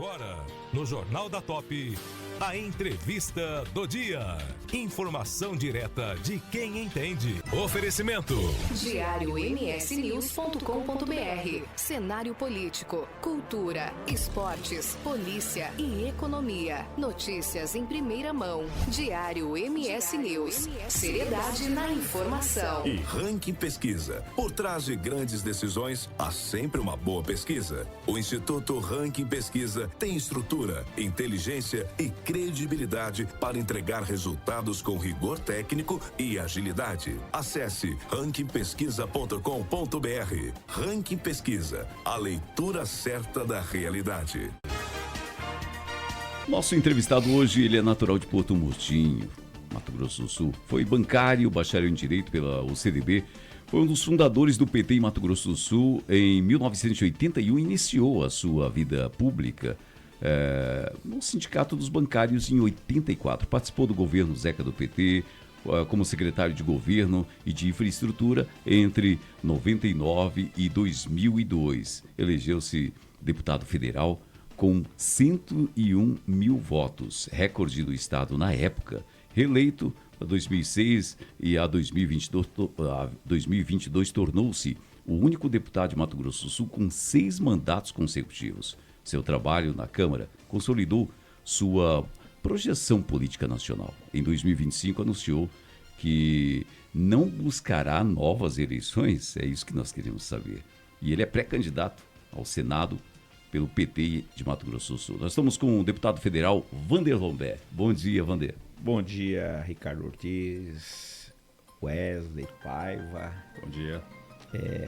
Agora, no Jornal da Top, a entrevista do dia. Informação direta de quem entende. Oferecimento. diariomsnews.com.br. Cenário político, cultura, esportes, polícia e economia. Notícias em primeira mão. Diário MS News. Seriedade na informação. E Ranking Pesquisa. Por trás de grandes decisões, há sempre uma boa pesquisa. O Instituto Ranking Pesquisa tem estrutura, inteligência e credibilidade para entregar resultados com rigor técnico e agilidade. Acesse rankingpesquisa.com.br. Ranking Pesquisa, a leitura certa da realidade. Nosso entrevistado hoje, ele é natural de Porto Murtinho, Mato Grosso do Sul. Foi bancário, bacharel em Direito pela UCDB. Foi um dos fundadores do PT em Mato Grosso do Sul. Em 1981, iniciou a sua vida pública no Sindicato dos Bancários em 84. Participou do governo Zeca do PT como secretário de Governo e de Infraestrutura entre 99 e 2002. Elegeu-se deputado federal com 101 mil votos, recorde do Estado na época. Reeleito a 2006 e a 2022 tornou-se o único deputado de Mato Grosso do Sul com 6 mandatos consecutivos. Seu trabalho na Câmara consolidou sua projeção política nacional. Em 2025 anunciou que não buscará novas eleições, é isso que nós queremos saber. E ele é pré-candidato ao Senado pelo PT de Mato Grosso do Sul. Nós estamos com o deputado federal Vander Lombé. Bom dia, Vander. Bom dia, Ricardo Ortiz, Wesley Paiva. Bom dia.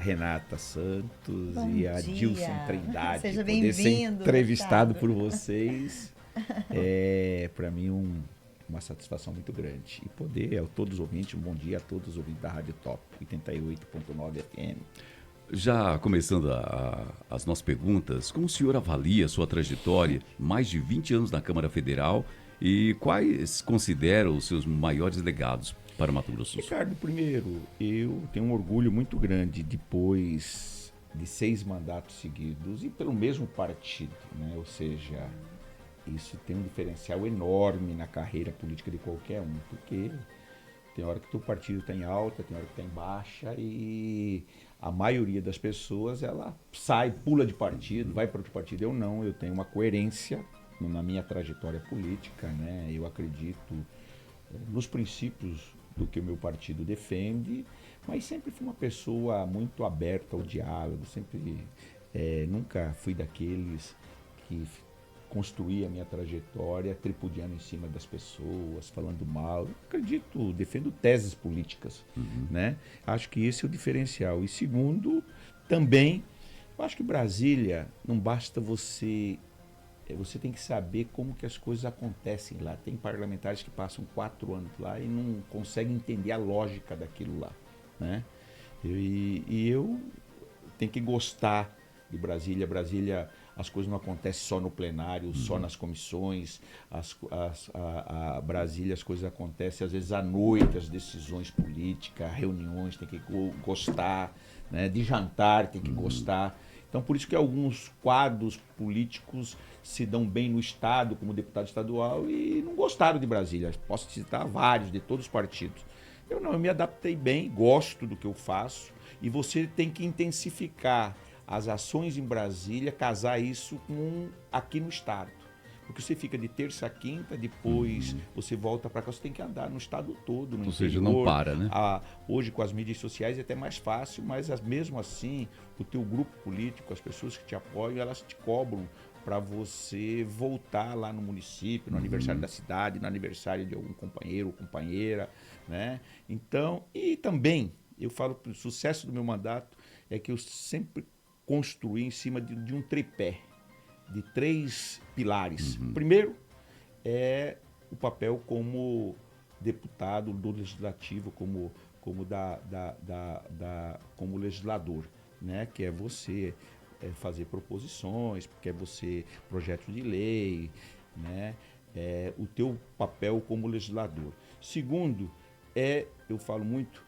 Renata Santos Bom e a dia. Dilson Trindade. Seja poder ser bem-vindo, entrevistado Ricardo. por vocês é, para mim, uma satisfação muito grande. E poder, a todos os ouvintes, um bom dia a todos os ouvintes da Rádio Top 88.9 FM. Já começando as nossas perguntas, como o senhor avalia a sua trajetória, mais de 20 anos na Câmara Federal, e quais considera os seus maiores legados para Mato Grosso do Sul? Ricardo, primeiro, eu tenho um orgulho muito grande depois de 6 mandatos seguidos e pelo mesmo partido, né? Ou seja, isso tem um diferencial enorme na carreira política de qualquer um, porque tem hora que o partido está em alta, tem hora que está em baixa e a maioria das pessoas, ela sai, pula de partido, vai para outro partido. Eu não, eu tenho uma coerência na minha trajetória política, né? Eu acredito nos princípios do que o meu partido defende, mas sempre fui uma pessoa muito aberta ao diálogo, nunca fui daqueles que construía a minha trajetória tripudiando em cima das pessoas, falando mal. Eu acredito, defendo teses políticas, né? Acho que esse é o diferencial. E segundo, também, eu acho que Brasília não basta você tem que saber como que as coisas acontecem lá. Tem parlamentares que passam 4 anos lá e não conseguem entender a lógica daquilo lá, né? Eu tenho que gostar de Brasília. Brasília, as coisas não acontecem só no plenário, só nas comissões. Brasília, as coisas acontecem às vezes à noite, as decisões políticas, reuniões, tem que gostar, né? De jantar, tem que gostar. Então, por isso que alguns quadros políticos se dão bem no Estado, como deputado estadual, e não gostaram de Brasília. Posso citar vários, de todos os partidos. Eu me adaptei bem, gosto do que eu faço, e você tem que intensificar as ações em Brasília, casar isso com aqui no Estado. Porque você fica de terça a quinta, depois você volta para cá, você tem que andar no estado todo, no Ou interior. seja, não para, né? Hoje com as mídias sociais é até mais fácil, mas mesmo assim, o teu grupo político, as pessoas que te apoiam, elas te cobram para você voltar lá no município, no aniversário da cidade, no aniversário de algum companheiro ou companheira, né? Então, e também, eu falo que o sucesso do meu mandato é que eu sempre construí em cima de um tripé, de 3 pilares. Primeiro é o papel como deputado do legislativo, como legislador, né? Que é você fazer proposições, que é você projetos de lei, né? O teu papel como legislador. Segundo eu falo muito,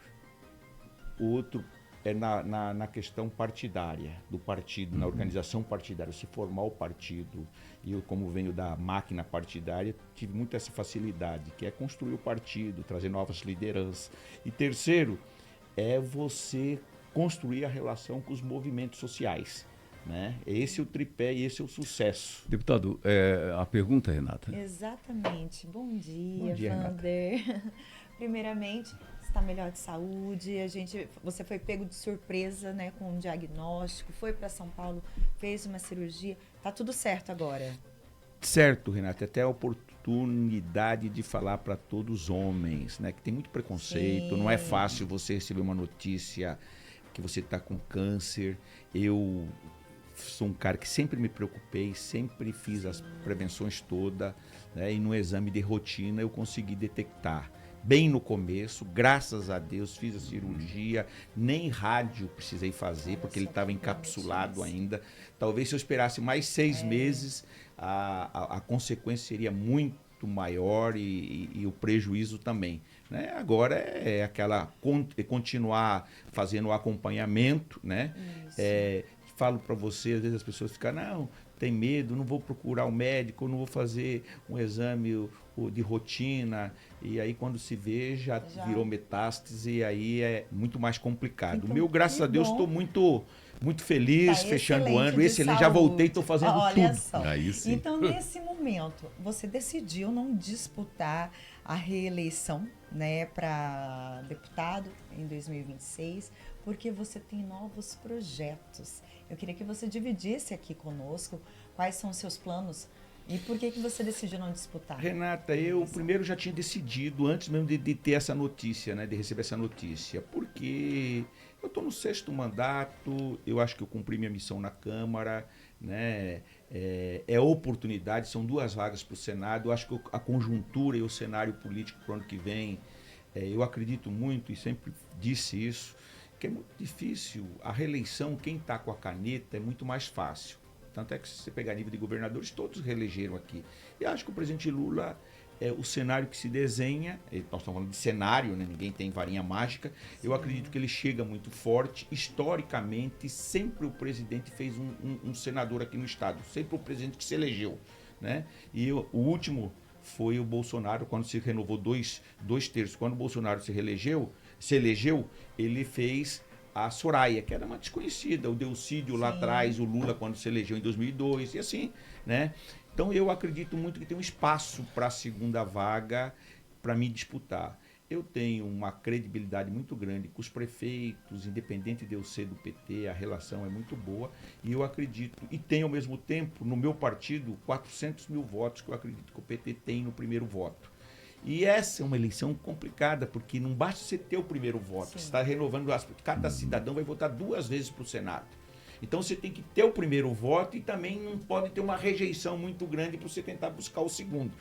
o outro é na questão partidária, do partido, na organização partidária, se formar o partido. E eu, como venho da máquina partidária, tive muito essa facilidade, que é construir o partido, trazer novas lideranças. E terceiro, é você construir a relação com os movimentos sociais. Né? Esse é o tripé e esse é o sucesso. Deputado, a pergunta, Renata. Exatamente. Bom dia, Bom dia, Vander. Primeiramente, você está melhor de saúde. Você foi pego de surpresa, né, com um diagnóstico, foi para São Paulo, fez uma cirurgia. Tá tudo certo agora? Certo, Renata. Até a oportunidade de falar para todos os homens, né, que tem muito preconceito. Sim. Não é fácil você receber uma notícia que você está com câncer. Eu sou um cara que sempre me preocupei, sempre fiz as prevenções todas, né, e no exame de rotina eu consegui detectar. Bem no começo, graças a Deus, fiz a cirurgia, nem rádio precisei fazer, porque ele estava encapsulado ainda. Talvez se eu esperasse mais 6 meses, a consequência seria muito maior e o prejuízo também. Né? Agora é continuar fazendo o acompanhamento, né? Falo para você, às vezes as pessoas ficam, não, tem medo, não vou procurar um médico, não vou fazer um exame de rotina, e aí quando se vê já virou metástase e aí é muito mais complicado. Então, o meu, graças a Deus, estou muito feliz, Tá fechando o ano, excelente, já saúde. voltei, estou fazendo Olha tudo. Só. Aí sim. Então, nesse momento, você decidiu não disputar a reeleição, né, para deputado em 2026, porque você tem novos projetos. Eu queria que você dividisse aqui conosco quais são os seus planos e por que você decidiu não disputar. Renata, eu primeiro já tinha decidido, antes mesmo de ter essa notícia, né, de receber essa notícia, porque eu estou no 6º mandato, eu acho que eu cumpri minha missão na Câmara, né, é oportunidade, são 2 vagas para o Senado, eu acho que a conjuntura e o cenário político para o ano que vem, eu acredito muito e sempre disse isso, que é muito difícil, a reeleição, quem está com a caneta é muito mais fácil. Tanto é que se você pegar nível de governadores, todos reelegeram aqui. E acho que o presidente Lula, o cenário que se desenha, nós estamos falando de cenário, né? Ninguém tem varinha mágica, eu acredito que ele chega muito forte. Historicamente, sempre o presidente fez um senador aqui no estado, sempre o presidente que se elegeu. Né? E o último foi o Bolsonaro, quando se renovou 2 terços. Quando o Bolsonaro se elegeu, ele fez a Soraya, que era uma desconhecida, o Delcídio lá atrás, o Lula quando se elegeu em 2002, e assim, né? Então eu acredito muito que tem um espaço para a segunda vaga para me disputar. Eu tenho uma credibilidade muito grande com os prefeitos, independente de eu ser do PT, a relação é muito boa, e eu acredito, e tenho ao mesmo tempo, no meu partido, 400 mil votos que eu acredito que o PT tem no primeiro voto. E essa é uma eleição complicada, porque não basta você ter o primeiro voto, você está renovando, cada cidadão vai votar 2 vezes para o Senado. Então você tem que ter o primeiro voto e também não pode ter uma rejeição muito grande para você tentar buscar o segundo.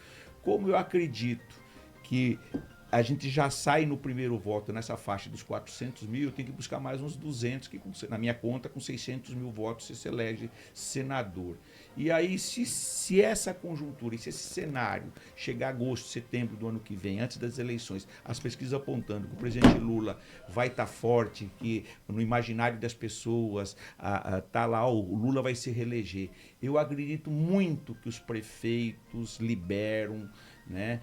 Como eu acredito que a gente já sai no primeiro voto nessa faixa dos 400 mil, tem que buscar mais uns 200, que na minha conta, com 600 mil votos, você se elege senador. E aí, se essa conjuntura, se esse cenário chegar a agosto, setembro do ano que vem, antes das eleições, as pesquisas apontando que o presidente Lula vai estar forte, que no imaginário das pessoas tá lá, o Lula vai se reeleger. Eu acredito muito que os prefeitos liberam, né,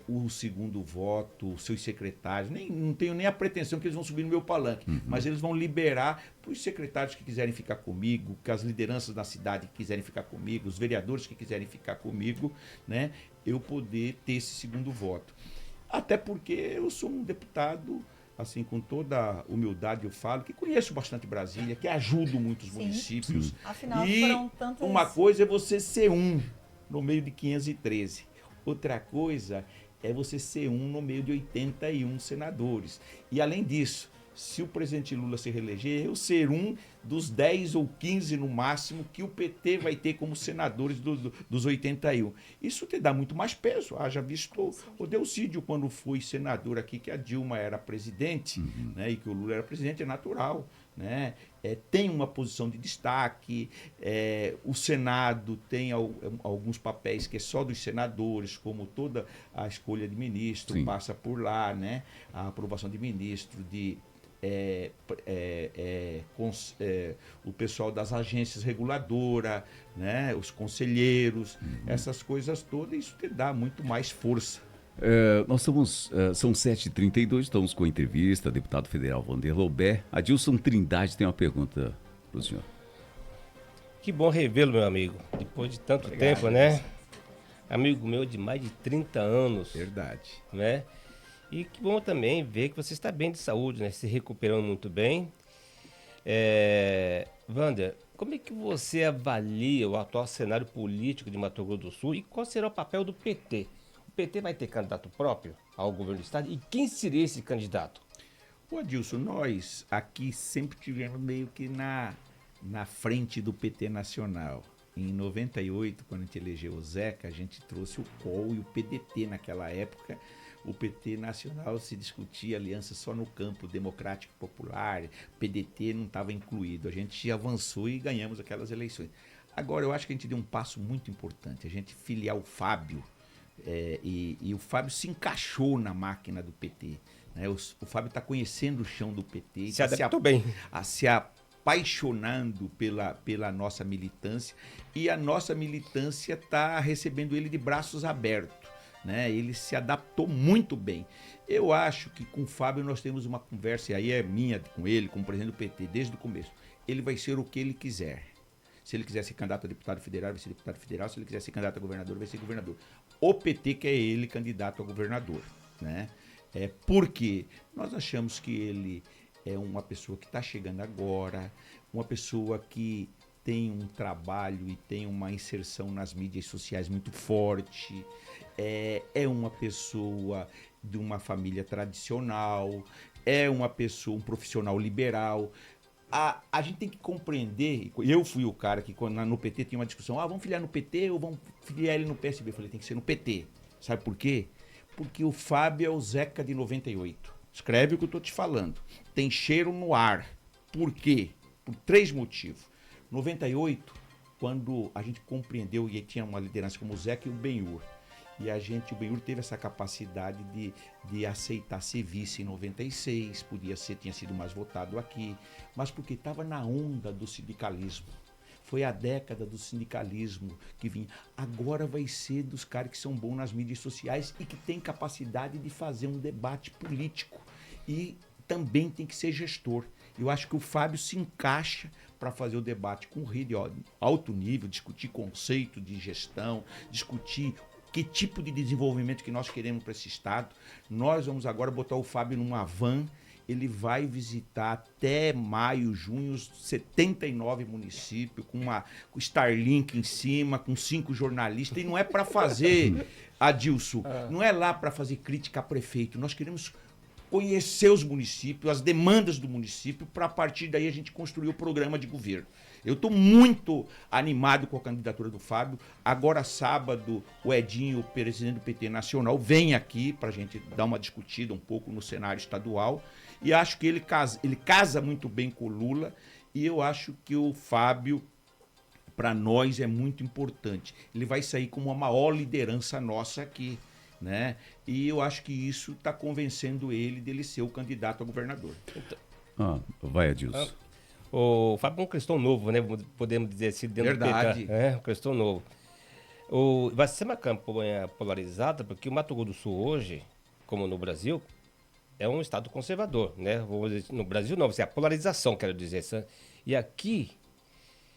o segundo voto, os seus secretários, não tenho nem a pretensão que eles vão subir no meu palanque, mas eles vão liberar para os secretários que quiserem ficar comigo, que as lideranças da cidade que quiserem ficar comigo, os vereadores que quiserem ficar comigo, né, eu poder ter esse segundo voto. Até porque eu sou um deputado, assim, com toda a humildade eu falo, que conheço bastante Brasília, que ajudo muitos municípios. Afinal, e foram tantas... uma coisa é você ser um no meio de 513. Outra coisa é você ser um no meio de 81 senadores. E além disso, se o presidente Lula se reeleger, eu ser um dos 10 ou 15 no máximo que o PT vai ter como senadores dos 81. Isso te dá muito mais peso. Haja visto o Delcídio quando foi senador aqui, que a Dilma era presidente, né, e que o Lula era presidente, é natural. Né? Tem uma posição de destaque, o Senado tem alguns papéis que é só dos senadores, como toda a escolha de ministro passa por lá, né? A aprovação de ministro, de o pessoal das agências reguladoras, né, os conselheiros, essas coisas todas, isso te dá muito mais força. Nós somos, são 7h32, estamos com a entrevista, deputado federal Wander Loubet. Adilson Trindade tem uma pergunta para o senhor. Que bom revê-lo, meu amigo, depois de tanto tempo, né? Amigo meu de mais de 30 anos. Verdade. Né? E que bom também ver que você está bem de saúde, né? Se recuperando muito bem. Wander, como é que você avalia o atual cenário político de Mato Grosso do Sul e qual será o papel do PT? O PT vai ter candidato próprio ao governo do estado? E quem seria esse candidato? Ô Adilson, nós aqui sempre tivemos meio que na frente do PT nacional. Em 98, quando a gente elegeu o Zeca, a gente trouxe o COL e o PDT naquela época. O PT nacional se discutia aliança só no campo democrático popular, PDT não estava incluído. A gente avançou e ganhamos aquelas eleições. Agora, eu acho que a gente deu um passo muito importante, a gente filiar o Fábio, e o Fábio se encaixou na máquina do PT. Né? O Fábio está conhecendo o chão do PT. Se adaptou bem. Se apaixonando pela nossa militância, e a nossa militância está recebendo ele de braços abertos. Né? Ele se adaptou muito bem. Eu acho que com o Fábio nós temos uma conversa, e aí é minha com ele, como presidente do PT, desde o começo. Ele vai ser o que ele quiser. Se ele quiser ser candidato a deputado federal, vai ser deputado federal. Se ele quiser ser candidato a governador, vai ser governador. O PT quer ele candidato a governador. Né? Porque nós achamos que ele é uma pessoa que está chegando agora, uma pessoa que tem um trabalho e tem uma inserção nas mídias sociais muito forte, é uma pessoa de uma família tradicional, é uma pessoa, um profissional liberal. A gente tem que compreender, eu fui o cara que no PT tinha uma discussão, vamos filiar no PT ou vamos filiar ele no PSB? Eu falei, tem que ser no PT. Sabe por quê? Porque o Fábio é o Zeca de 98. Escreve o que eu estou te falando. Tem cheiro no ar. Por quê? Por 3 motivos. 98, quando a gente compreendeu e tinha uma liderança como o Zeca e o Benhur. E o Benhur teve essa capacidade de aceitar ser vice em 96, tinha sido mais votado aqui, mas porque estava na onda do sindicalismo. Foi a década do sindicalismo que vinha. Agora vai ser dos caras que são bons nas mídias sociais e que têm capacidade de fazer um debate político. E também tem que ser gestor. Eu acho que o Fábio se encaixa para fazer o debate com rede alto nível, discutir conceito de gestão, discutir que tipo de desenvolvimento que nós queremos para esse estado. Nós vamos agora botar o Fábio numa van, ele vai visitar até maio, junho, 79 municípios, com Starlink em cima, com 5 jornalistas, e não é para fazer, Adilson, não é lá para fazer crítica a prefeito, nós queremos conhecer os municípios, as demandas do município, para a partir daí a gente construir o programa de governo. Eu estou muito animado com a candidatura do Fábio. Agora, sábado, o Edinho, o presidente do PT Nacional, vem aqui para a gente dar uma discutida um pouco no cenário estadual. E acho que ele casa muito bem com o Lula. E eu acho que o Fábio, para nós, é muito importante. Ele vai sair como a maior liderança nossa aqui. Né? E eu acho que isso está convencendo ele dele ser o candidato a governador. Vai, Adilson. O Fábio é um cristão novo, né? Podemos dizer assim, dentro Verdade. do PT. Um cristão novo. Vai ser uma campanha polarizada, porque o Mato Grosso do Sul hoje, como no Brasil, é um estado conservador, né? No Brasil não, é a polarização, quero dizer. E aqui,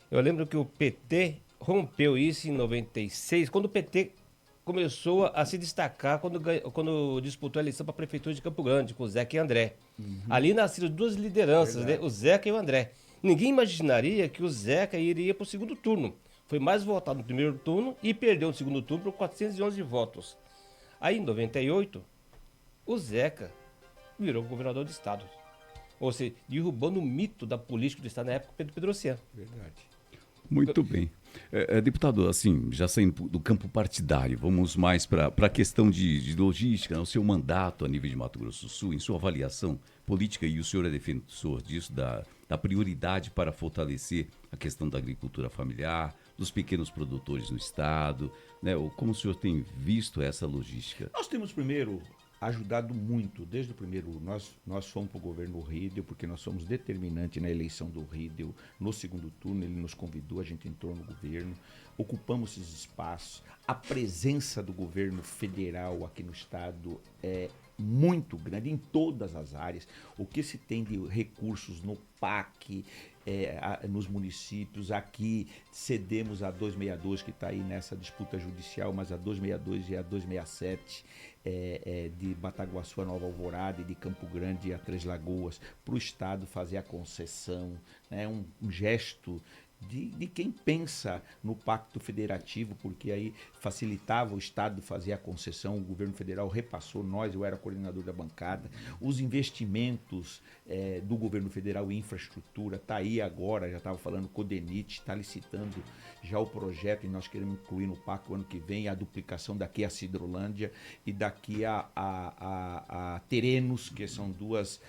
eu lembro que o PT rompeu isso em 96, quando o PT começou a se destacar quando disputou a eleição para a prefeitura de Campo Grande, com o Zeca e o André. Ali nasceram 2 lideranças, né? O Zeca e o André. Ninguém imaginaria que o Zeca iria para o segundo turno. Foi mais votado no primeiro turno e perdeu no segundo turno por 411 votos. Aí, em 98, o Zeca virou governador do estado. Ou seja, derrubando o mito da política do estado na época, Pedro Pedrocian. Verdade. Muito bem. Deputado, assim, já saindo do campo partidário, vamos mais para a questão de logística, né? O seu mandato a nível de Mato Grosso do Sul, em sua avaliação política, e o senhor é defensor disso, da prioridade para fortalecer a questão da agricultura familiar, dos pequenos produtores no estado, né? Como o senhor tem visto essa logística? Nós temos primeiro ajudado muito, desde o primeiro, nós fomos para o governo Riedel, porque nós somos determinantes na eleição do Riedel, no segundo turno ele nos convidou, a gente entrou no governo, ocupamos esses espaços, a presença do governo federal aqui no estado é muito grande em todas as áreas, o que se tem de recursos no PAC, nos municípios, aqui cedemos a 262 que está aí nessa disputa judicial, mas a 262 e a 267 de Bataguaçu a Nova Alvorada e de Campo Grande a Três Lagoas, para o Estado fazer a concessão, né, um gesto de quem pensa no pacto federativo, porque aí facilitava o Estado fazer a concessão, o governo federal repassou, eu era coordenador da bancada, os investimentos do governo federal em infraestrutura, está aí agora, já estava falando com o DENIT, está licitando já o projeto e nós queremos incluir no pacto o ano que vem a duplicação daqui a Cidrolândia e daqui a Terenos, que são duas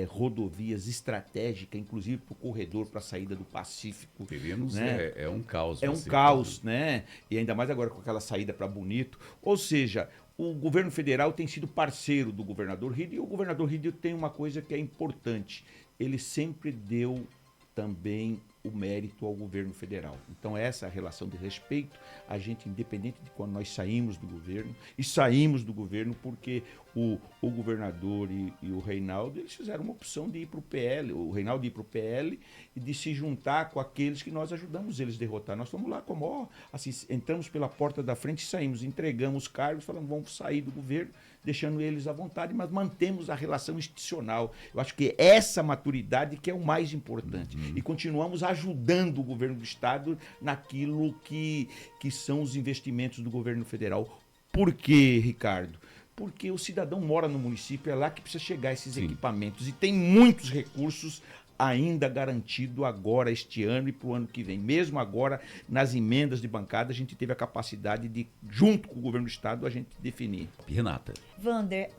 rodovias estratégicas, inclusive para o corredor para a saída do Pacífico. Terenos, né? É um caos. É um caos, né? E ainda mais agora com aquela saída para Bonito. Ou seja, o governo federal tem sido parceiro do governador Riedel, e o governador Riedel tem uma coisa que é importante. Ele sempre deu também o mérito ao governo federal. Então essa relação de respeito, a gente, independente de quando nós saímos do governo, e saímos do governo porque o governador e o Reinaldo, eles fizeram uma opção de ir para o PL, o Reinaldo ir para o PL e de se juntar com aqueles que nós ajudamos eles a derrotar. Nós fomos lá como, assim, entramos pela porta da frente e saímos, entregamos cargos, falamos, vamos sair do governo, deixando eles à vontade, mas mantemos a relação institucional. Eu acho que essa maturidade que é o mais importante. E continuamos ajudando o governo do Estado naquilo que são os investimentos do governo federal. Por quê, Ricardo? Porque o cidadão mora no município, é lá que precisa chegar esses equipamentos. E tem muitos recursos ainda garantido agora, este ano e para o ano que vem. Mesmo agora, nas emendas de bancada, a gente teve a capacidade de, junto com o governo do Estado, a gente definir. Renata. Wander,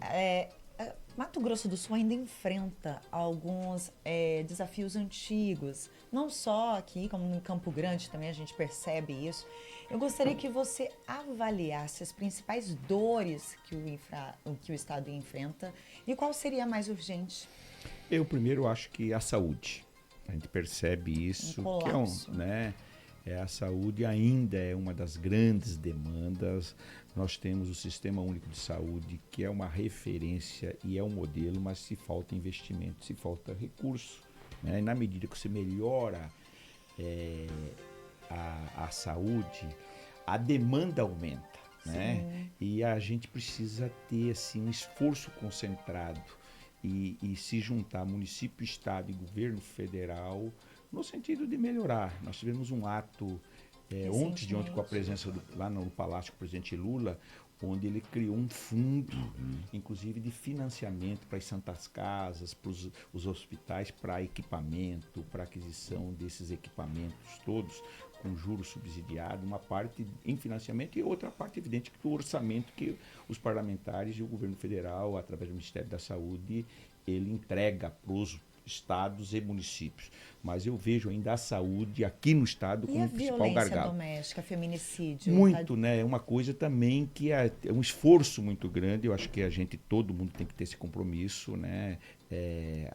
Mato Grosso do Sul ainda enfrenta alguns desafios antigos, não só aqui, como no Campo Grande também a gente percebe isso. Eu gostaria que você avaliasse as principais dores que o Estado enfrenta e qual seria a mais urgente. Eu primeiro acho que a saúde. A gente percebe isso, a saúde ainda é uma das grandes demandas. Nós temos o Sistema Único de Saúde, que é uma referência e é um modelo, mas se falta investimento, se falta recurso. Né? E na medida que você melhora a saúde, a demanda aumenta. Né? E a gente precisa ter assim, um esforço concentrado e se juntar município, estado e governo federal no sentido de melhorar. Nós tivemos um ato ontem com a presença lá no Palácio do presidente Lula, onde ele criou um fundo, inclusive de financiamento para as santas casas, para os hospitais, para equipamento, para aquisição desses equipamentos todos, com juros subsidiados, uma parte em financiamento e outra parte, evidente, do orçamento que os parlamentares e o governo federal, através do Ministério da Saúde, ele entrega para os estados e municípios. Mas eu vejo ainda a saúde aqui no estado como o principal gargalo. E a violência doméstica, feminicídio? Muito, né? É uma coisa também que é um esforço muito grande. Eu acho que todo mundo tem que ter esse compromisso, né?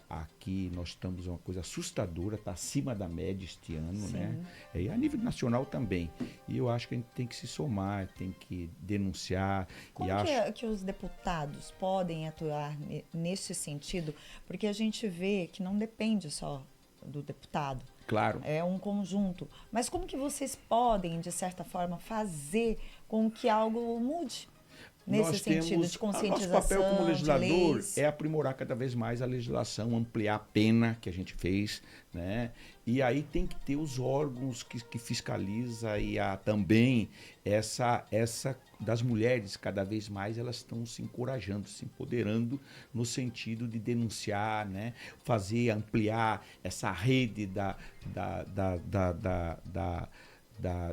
Aqui nós estamos uma coisa assustadora, está acima da média este ano, né? E a nível nacional também. E eu acho que a gente tem que se somar, tem que denunciar. Como que os deputados podem atuar nesse sentido? Porque a gente vê que não depende só do deputado. Claro. É um conjunto. Mas como que vocês podem, de certa forma, fazer com que algo mude? Nesse sentido de conscientização, nosso papel como legislador de é aprimorar cada vez mais a legislação, ampliar a pena que a gente fez, né? E aí tem que ter os órgãos que fiscaliza e também essa das mulheres, cada vez mais elas estão se encorajando, se empoderando no sentido de denunciar, né? Ampliar essa rede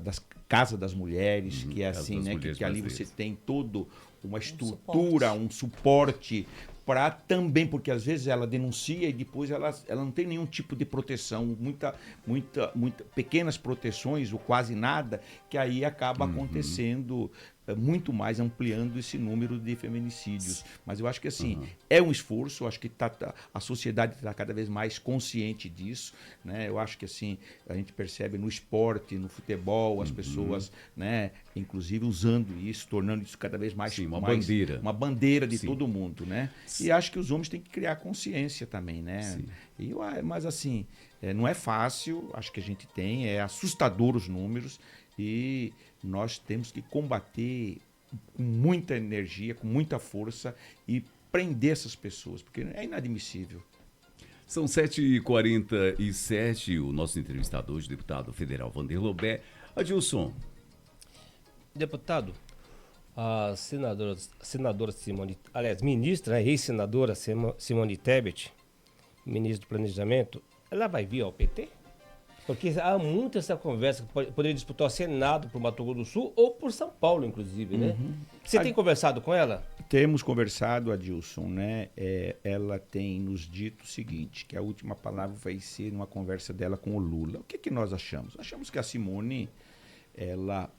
das Casa das Mulheres, que é Casa assim, das né? Mulheres Que ali Brasileiras. você tem todo uma estrutura, um suporte para também, porque às vezes ela denuncia e depois ela não tem nenhum tipo de proteção, muita pequenas proteções ou quase nada, que aí acaba acontecendo muito mais, ampliando esse número de feminicídios. Mas eu acho que assim, é um esforço, eu acho que a sociedade está cada vez mais consciente disso, né? Eu acho que assim, a gente percebe no esporte, no futebol, as pessoas, né, inclusive usando isso, tornando isso cada vez mais... Sim, uma mais- bandeira. Uma bandeira de Sim. todo mundo, né? E acho que os homens têm que criar consciência também, né? Sim. Mas assim, não é fácil, acho que a gente tem, é assustador os números e nós temos que combater com muita energia, com muita força e prender essas pessoas, porque é inadmissível. São 7h47, o nosso entrevistador hoje, deputado federal Vander Lobé. Adilson, Deputado, a senadora Simone, aliás, ministra, né, ex-senadora Simone Tebet, ministra do Planejamento, ela vai vir ao PT? Porque há muito essa conversa que poderia disputar o Senado por Mato Grosso do Sul ou por São Paulo, inclusive, né? Você tem conversado com ela? Temos conversado, Adilson, né? Ela tem nos dito o seguinte, que a última palavra vai ser numa conversa dela com o Lula. O que nós achamos? Achamos que a Simone, ela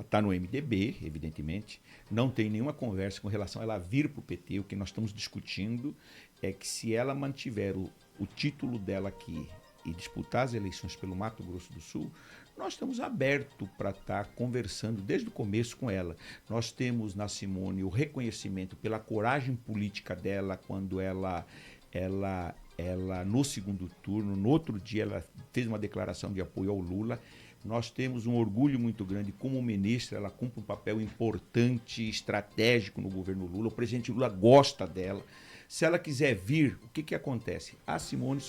está no MDB, evidentemente, não tem nenhuma conversa com relação a ela vir para o PT. O que nós estamos discutindo é que se ela mantiver o título dela aqui e disputar as eleições pelo Mato Grosso do Sul, nós estamos abertos para estar conversando desde o começo com ela. Nós temos na Simone o reconhecimento pela coragem política dela quando ela no segundo turno, no outro dia, ela fez uma declaração de apoio ao Lula. Nós temos um orgulho muito grande como ministra, ela cumpre um papel importante, estratégico no governo Lula. O presidente Lula gosta dela. Se ela quiser vir, o que acontece? A Simone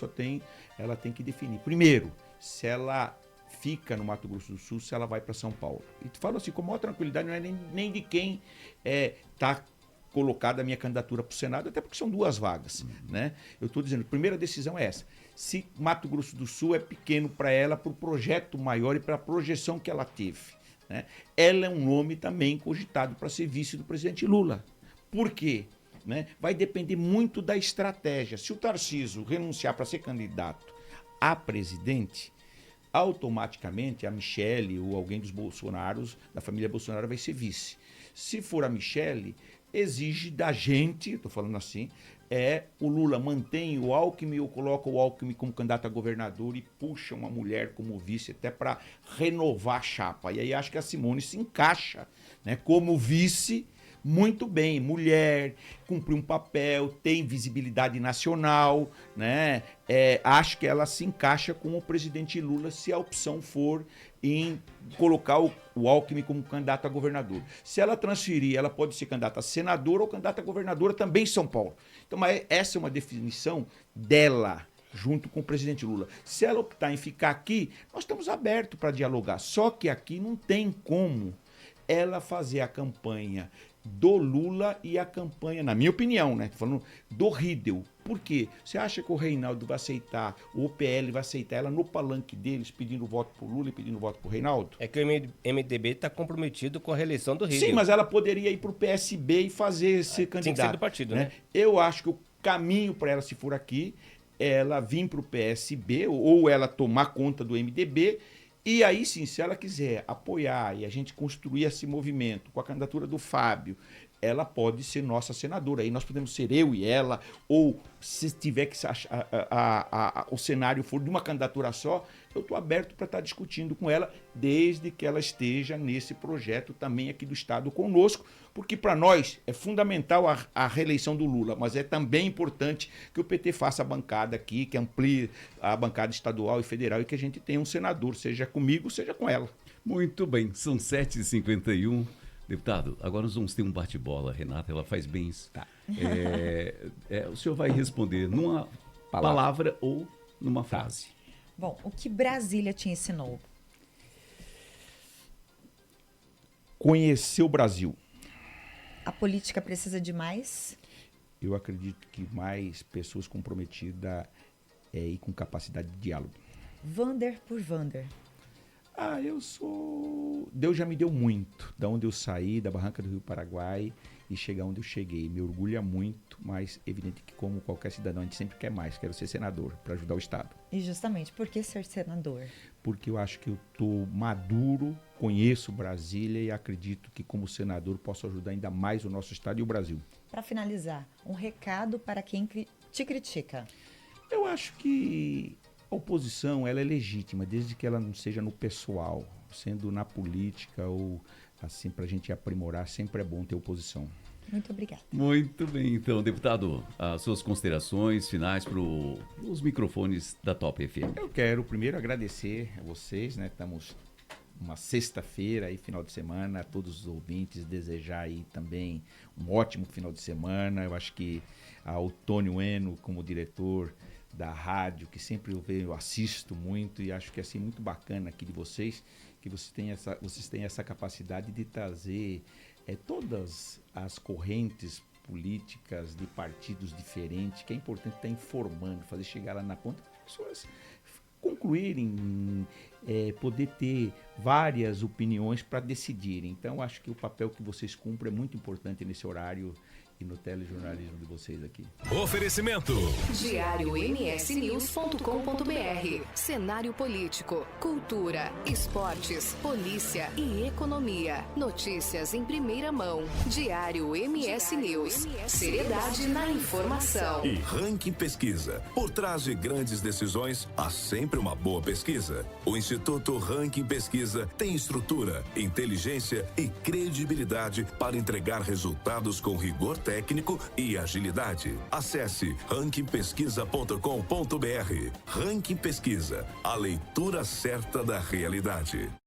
ela tem que definir. Primeiro, se ela fica no Mato Grosso do Sul, se ela vai para São Paulo. E te falo assim, com a maior tranquilidade, não é nem de quem está colocada a minha candidatura para o Senado, até porque são 2 vagas, né? Eu estou dizendo, a primeira decisão é essa. Se Mato Grosso do Sul é pequeno para ela, para o projeto maior e para a projeção que ela teve, né? Ela é um nome também cogitado para ser vice do presidente Lula. Por quê? Né? Vai depender muito da estratégia. Se o Tarcísio renunciar para ser candidato a presidente, automaticamente a Michele ou alguém dos Bolsonaros, da família Bolsonaro, vai ser vice. Se for a Michele, exige da gente, estou falando assim, o Lula mantém o Alckmin ou coloca o Alckmin como candidato a governador e puxa uma mulher como vice até para renovar a chapa. E aí acho que a Simone se encaixa, né, como vice. Muito bem, mulher, cumprir um papel, tem visibilidade nacional, né? Acho que ela se encaixa com o presidente Lula se a opção for em colocar o Alckmin como candidato a governador. Se ela transferir, ela pode ser candidata a senadora ou candidata a governadora também em São Paulo. Então, mas essa é uma definição dela, junto com o presidente Lula. Se ela optar em ficar aqui, nós estamos abertos para dialogar. Só que aqui não tem como ela fazer a campanha do Lula e a campanha, na minha opinião, né? Tô falando do Riedel. Por quê? Você acha que o Reinaldo vai aceitar, o PL vai aceitar ela no palanque deles, pedindo voto pro Lula e pedindo voto pro Reinaldo? É que o MDB está comprometido com a reeleição do Rio. Sim, mas ela poderia ir pro PSB e fazer ser candidato. Tem que ser do partido, né? Eu acho que o caminho para ela, se for aqui, ela vir pro PSB ou ela tomar conta do MDB. E aí sim, se ela quiser apoiar e a gente construir esse movimento com a candidatura do Fábio, ela pode ser nossa senadora. Aí nós podemos ser eu e ela, ou se tiver que o cenário for de uma candidatura só, eu estou aberto para estar discutindo com ela, desde que ela esteja nesse projeto também aqui do Estado conosco, porque para nós é fundamental a reeleição do Lula, mas é também importante que o PT faça a bancada aqui, que amplie a bancada estadual e federal e que a gente tenha um senador, seja comigo, seja com ela. muito bem, são 7h51. Deputado, agora nós vamos ter um bate-bola. Renata, ela faz bem isso. Tá. O senhor vai responder numa palavra ou numa frase. Bom, o que Brasília te ensinou? Conhecer o Brasil. A política precisa de mais? Eu acredito que mais pessoas comprometidas e com capacidade de diálogo. Vander por Vander. Deus já me deu muito, da onde eu saí, da barranca do Rio Paraguai, e chegar onde eu cheguei. Me orgulha muito, mas evidente que como qualquer cidadão, a gente sempre quer mais. Quero ser senador para ajudar o Estado. E justamente, por que ser senador? Porque eu acho que eu estou maduro, conheço Brasília e acredito que como senador posso ajudar ainda mais o nosso Estado e o Brasil. Para finalizar, um recado para quem te critica. Eu acho que a oposição ela é legítima, desde que ela não seja no pessoal, sendo na política ou assim, para a gente aprimorar, sempre é bom ter oposição. Muito obrigada. Muito bem, então, deputado, as suas considerações finais para os microfones da Top FM. Eu quero primeiro agradecer a vocês, né? Estamos uma sexta-feira aí, final de semana, a todos os ouvintes, desejar aí também um ótimo final de semana. Eu acho que ao Tônio Eno, como diretor da rádio, que sempre eu assisto muito e acho que é assim, muito bacana aqui de vocês, que vocês têm essa capacidade de trazer todas as correntes políticas de partidos diferentes, que é importante estar informando, fazer chegar lá na ponta, para as pessoas concluírem, poder ter várias opiniões para decidirem. Então, acho que o papel que vocês cumprem é muito importante nesse horário e no telejornalismo de vocês aqui. Oferecimento. diariomsnews.com.br. Cenário político, cultura, esportes, polícia e economia. Notícias em primeira mão. Diário MS News. Seriedade na informação. E Ranking Pesquisa. Por trás de grandes decisões, há sempre uma boa pesquisa. O Instituto Ranking Pesquisa tem estrutura, inteligência e credibilidade para entregar resultados com rigor técnico e agilidade. Acesse rankingpesquisa.com.br. Ranking Pesquisa, a leitura certa da realidade.